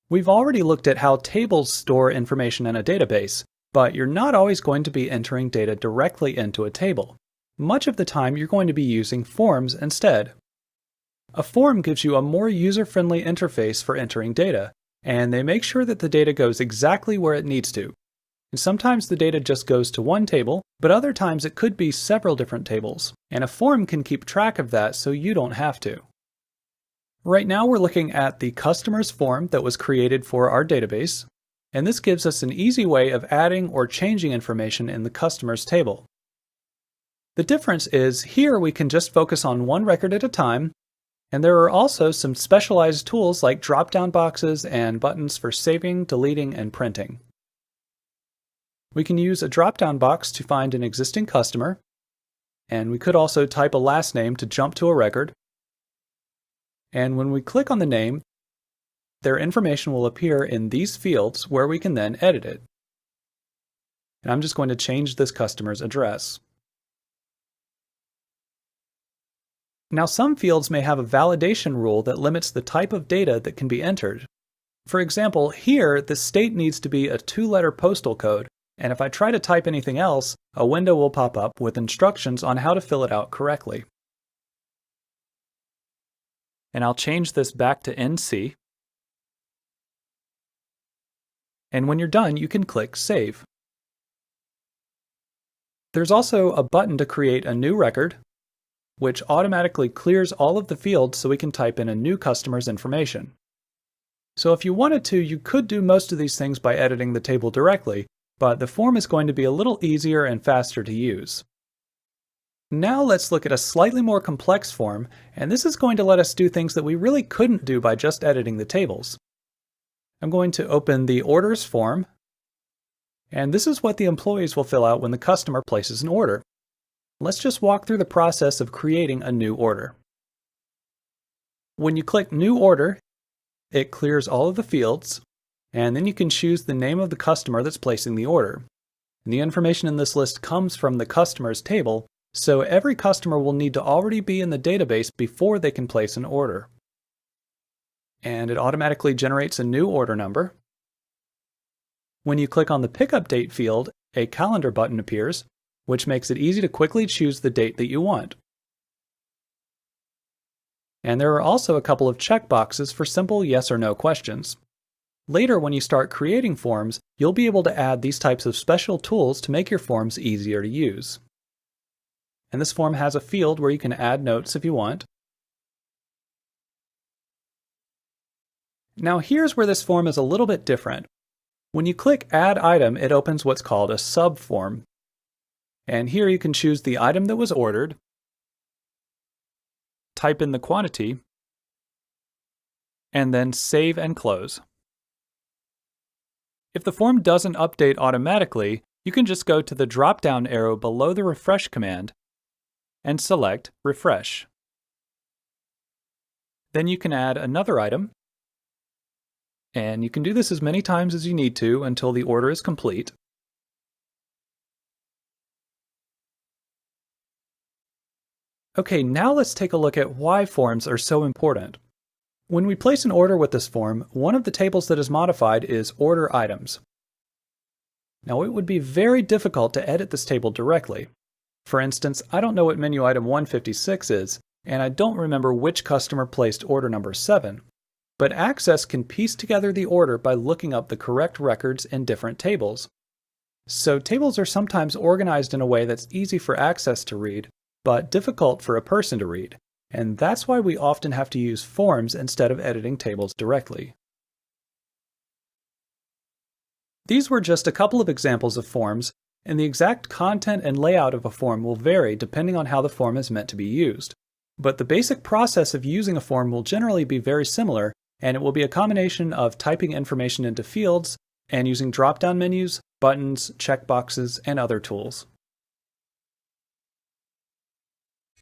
We've already looked at how tables store information in a database, but you're not always going to be entering data directly into a table. Much of the time, you're going to be using forms instead. A form gives you a more user-friendly interface for entering data, and they make sure that the data goes exactly where it needs to. And sometimes the data just goes to one table, but other times it could be several different tables, and a form can keep track of that so you don't have to. Right now we're looking at the customers form that was created for our database, and this gives us an easy way of adding or changing information in the customers table. The difference is here we can just focus on one record at a time, and there are also some specialized tools like drop-down boxes and buttons for saving, deleting, and printing. We can use a drop-down box to find an existing customer, and we could also type a last name to jump to a record. And when we click on the name, their information will appear in these fields where we can then edit it. And I'm just going to change this customer's address. Now some fields may have a validation rule that limits the type of data that can be entered. For example, here the state needs to be a 2-letter postal code, and if I try to type anything else, a window will pop up with instructions on how to fill it out correctly. And I'll change this back to NC. And when you're done, you can click Save. There's also a button to create a new record, which automatically clears all of the fields so we can type in a new customer's information. So if you wanted to, you could do most of these things by editing the table directly, but the form is going to be a little easier and faster to use. Now let's look at a slightly more complex form, and this is going to let us do things that we really couldn't do by just editing the tables. I'm going to open the Orders form, and this is what the employees will fill out when the customer places an order. Let's just walk through the process of creating a new order. When you click New Order, it clears all of the fields, and then you can choose the name of the customer that's placing the order. And the information in this list comes from the customers table, so every customer will need to already be in the database before they can place an order. And it automatically generates a new order number. When you click on the Pickup Date field, a calendar button appears, which makes it easy to quickly choose the date that you want. And there are also a couple of checkboxes for simple yes or no questions. Later, when you start creating forms, you'll be able to add these types of special tools to make your forms easier to use. And this form has a field where you can add notes if you want. Now here's where this form is a little bit different. When you click Add Item, it opens what's called a subform. And here you can choose the item that was ordered, type in the quantity, and then save and close. If the form doesn't update automatically, you can just go to the drop-down arrow below the refresh command and select Refresh. Then you can add another item, and you can do this as many times as you need to until the order is complete. Okay, now let's take a look at why forms are so important. When we place an order with this form, one of the tables that is modified is Order Items. Now it would be very difficult to edit this table directly. For instance, I don't know what menu item 156 is, and I don't remember which customer placed order number 7. But Access can piece together the order by looking up the correct records in different tables. So tables are sometimes organized in a way that's easy for Access to read, but difficult for a person to read. And that's why we often have to use forms instead of editing tables directly. These were just a couple of examples of forms, and the exact content and layout of a form will vary depending on how the form is meant to be used. But the basic process of using a form will generally be very similar, and it will be a combination of typing information into fields and using drop-down menus, buttons, checkboxes, and other tools.